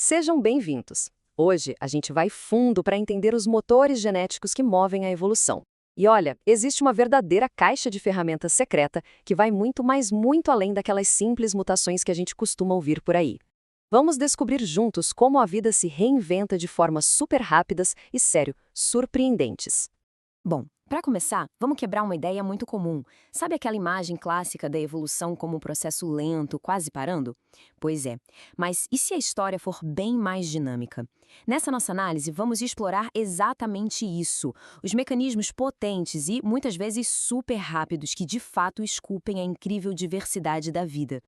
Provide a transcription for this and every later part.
Sejam bem-vindos! Hoje a gente vai fundo para entender os motores genéticos que movem a evolução. E olha, existe uma verdadeira caixa de ferramentas secreta que vai muito, mas muito além daquelas simples mutações que a gente costuma ouvir por aí. Vamos descobrir juntos como a vida se reinventa de formas super rápidas e, sério, surpreendentes. Bom, para começar, vamos quebrar uma ideia muito comum. Sabe aquela imagem clássica da evolução como um processo lento, quase parando? Pois é, mas e se a história for bem mais dinâmica? Nessa nossa análise, vamos explorar exatamente isso, os mecanismos potentes e, muitas vezes, super rápidos que de fato esculpem a incrível diversidade da vida.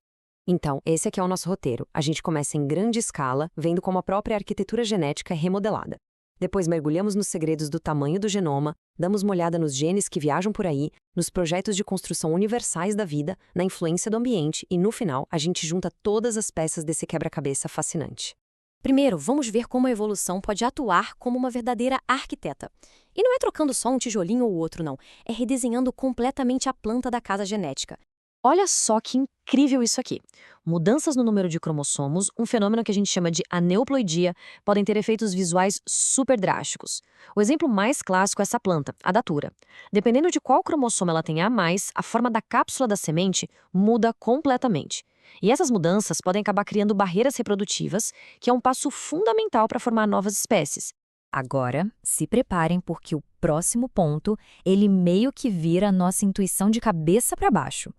Então, esse aqui é o nosso roteiro. A gente começa em grande escala, vendo como a própria arquitetura genética é remodelada. Depois mergulhamos nos segredos do tamanho do genoma, damos uma olhada nos genes que viajam por aí, nos projetos de construção universais da vida, na influência do ambiente e, no final, a gente junta todas as peças desse quebra-cabeça fascinante. Primeiro, vamos ver como a evolução pode atuar como uma verdadeira arquiteta. E não é trocando só um tijolinho ou outro, não. É redesenhando completamente a planta da casa genética. Olha só que incrível isso aqui. Mudanças no número de cromossomos, um fenômeno que a gente chama de aneuploidia, podem ter efeitos visuais super drásticos. O exemplo mais clássico é essa planta, a datura. Dependendo de qual cromossomo ela tem a mais, a forma da cápsula da semente muda completamente. E essas mudanças podem acabar criando barreiras reprodutivas, que é um passo fundamental para formar novas espécies. Agora, se preparem porque o próximo ponto, ele meio que vira a nossa intuição de cabeça para baixo.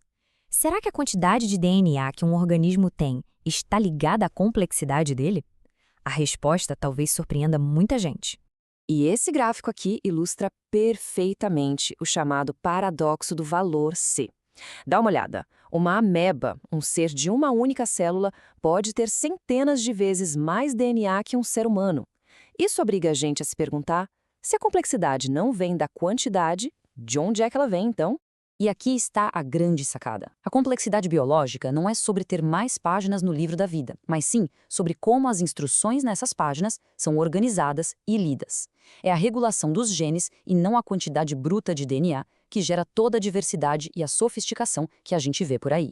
Será que a quantidade de DNA que um organismo tem está ligada à complexidade dele? A resposta talvez surpreenda muita gente. E esse gráfico aqui ilustra perfeitamente o chamado paradoxo do valor C. Dá uma olhada. Uma ameba, um ser de uma única célula, pode ter centenas de vezes mais DNA que um ser humano. Isso obriga a gente a se perguntar: se a complexidade não vem da quantidade, de onde é que ela vem, então? E aqui está a grande sacada. A complexidade biológica não é sobre ter mais páginas no livro da vida, mas sim sobre como as instruções nessas páginas são organizadas e lidas. É a regulação dos genes e não a quantidade bruta de DNA que gera toda a diversidade e a sofisticação que a gente vê por aí.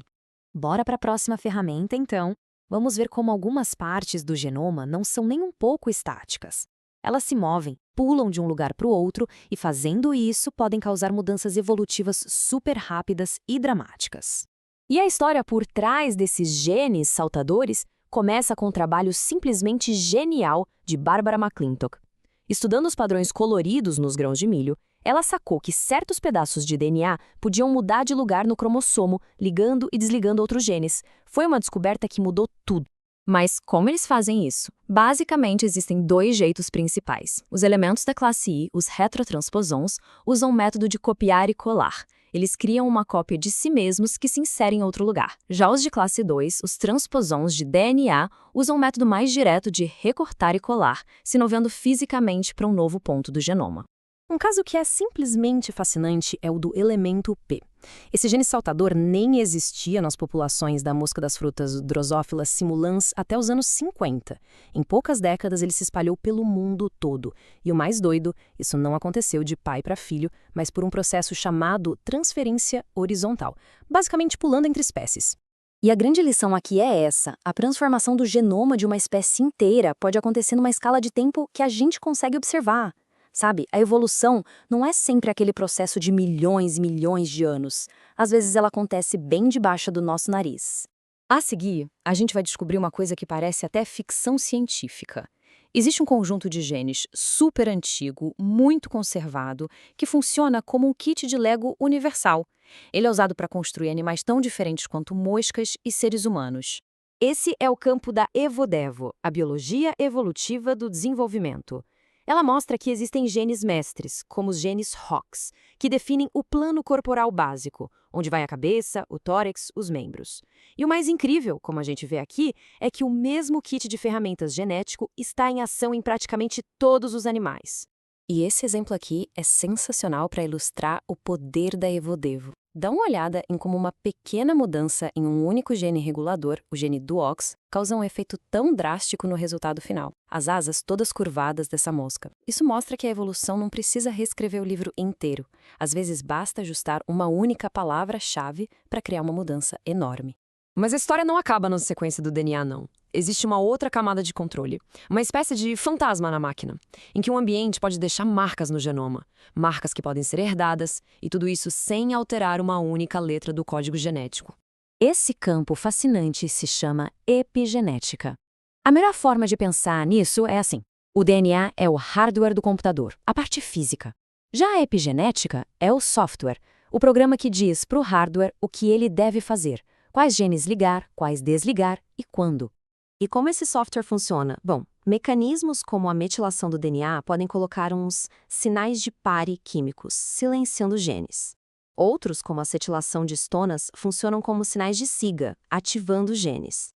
Bora para a próxima ferramenta, então. Vamos ver como algumas partes do genoma não são nem um pouco estáticas. Elas se movem, pulam de um lugar para o outro e, fazendo isso, podem causar mudanças evolutivas super rápidas e dramáticas. E a história por trás desses genes saltadores começa com um trabalho simplesmente genial de Barbara McClintock. Estudando os padrões coloridos nos grãos de milho, ela sacou que certos pedaços de DNA podiam mudar de lugar no cromossomo, ligando e desligando outros genes. Foi uma descoberta que mudou tudo. Mas como eles fazem isso? Basicamente, existem dois jeitos principais. Os elementos da classe I, os heterotransposons, usam o método de copiar e colar. Eles criam uma cópia de si mesmos que se insere em outro lugar. Já os de classe 2, os transposons de DNA, usam o método mais direto de recortar e colar, se movendo fisicamente para um novo ponto do genoma. Um caso que é simplesmente fascinante é o do elemento P. Esse gene saltador nem existia nas populações da mosca das frutas Drosophila simulans até os anos 50. Em poucas décadas ele se espalhou pelo mundo todo. E o mais doido, isso não aconteceu de pai para filho, mas por um processo chamado transferência horizontal, basicamente pulando entre espécies. E a grande lição aqui é essa: a transformação do genoma de uma espécie inteira pode acontecer numa escala de tempo que a gente consegue observar. Sabe, a evolução não é sempre aquele processo de milhões e milhões de anos. Às vezes ela acontece bem debaixo do nosso nariz. A seguir, a gente vai descobrir uma coisa que parece até ficção científica. Existe um conjunto de genes super antigo, muito conservado, que funciona como um kit de Lego universal. Ele é usado para construir animais tão diferentes quanto moscas e seres humanos. Esse é o campo da EvoDevo, a biologia evolutiva do desenvolvimento. Ela mostra que existem genes mestres, como os genes ROX, que definem o plano corporal básico, onde vai a cabeça, o tórax, os membros. E o mais incrível, como a gente vê aqui, é que o mesmo kit de ferramentas genético está em ação em praticamente todos os animais. E esse exemplo aqui é sensacional para ilustrar o poder da EvoDevo. Dá uma olhada em como uma pequena mudança em um único gene regulador, o gene DUOX, causa um efeito tão drástico no resultado final. As asas todas curvadas dessa mosca. Isso mostra que a evolução não precisa reescrever o livro inteiro. Às vezes basta ajustar uma única palavra-chave para criar uma mudança enorme. Mas a história não acaba na sequência do DNA, não. Existe uma outra camada de controle, uma espécie de fantasma na máquina, em que um ambiente pode deixar marcas no genoma, marcas que podem ser herdadas, e tudo isso sem alterar uma única letra do código genético. Esse campo fascinante se chama epigenética. A melhor forma de pensar nisso é assim: o DNA é o hardware do computador, a parte física. Já a epigenética é o software, o programa que diz para o hardware o que ele deve fazer, quais genes ligar, quais desligar e quando. E como esse software funciona? Bom, mecanismos como a metilação do DNA podem colocar uns sinais de pare químicos, silenciando genes. Outros, como a acetilação de estonas, funcionam como sinais de siga, ativando genes.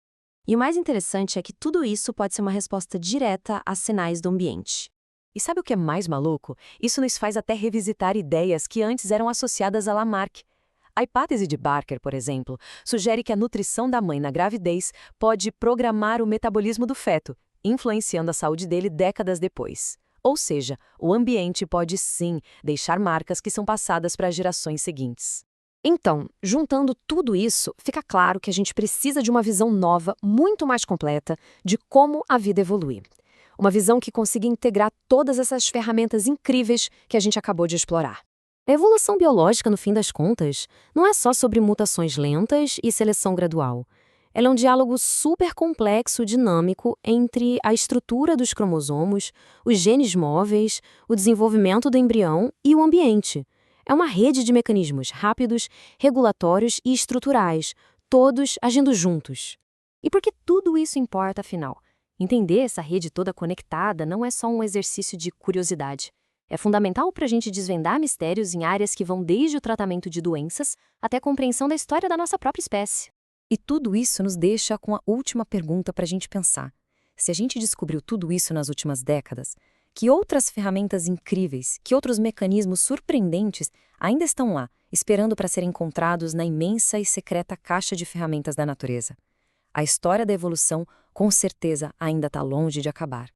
E o mais interessante é que tudo isso pode ser uma resposta direta a sinais do ambiente. E sabe o que é mais maluco? Isso nos faz até revisitar ideias que antes eram associadas a Lamarck. A hipótese de Barker, por exemplo, sugere que a nutrição da mãe na gravidez pode programar o metabolismo do feto, influenciando a saúde dele décadas depois. Ou seja, o ambiente pode sim deixar marcas que são passadas para as gerações seguintes. Então, juntando tudo isso, fica claro que a gente precisa de uma visão nova, muito mais completa, de como a vida evolui. Uma visão que consiga integrar todas essas ferramentas incríveis que a gente acabou de explorar. A evolução biológica, no fim das contas, não é só sobre mutações lentas e seleção gradual. Ela é um diálogo super complexo e dinâmico entre a estrutura dos cromossomos, os genes móveis, o desenvolvimento do embrião e o ambiente. É uma rede de mecanismos rápidos, regulatórios e estruturais, todos agindo juntos. E por que tudo isso importa, afinal? Entender essa rede toda conectada não é só um exercício de curiosidade. É fundamental para a gente desvendar mistérios em áreas que vão desde o tratamento de doenças até a compreensão da história da nossa própria espécie. E tudo isso nos deixa com a última pergunta para a gente pensar. Se a gente descobriu tudo isso nas últimas décadas, que outras ferramentas incríveis, que outros mecanismos surpreendentes ainda estão lá, esperando para serem encontrados na imensa e secreta caixa de ferramentas da natureza? A história da evolução, com certeza, ainda está longe de acabar.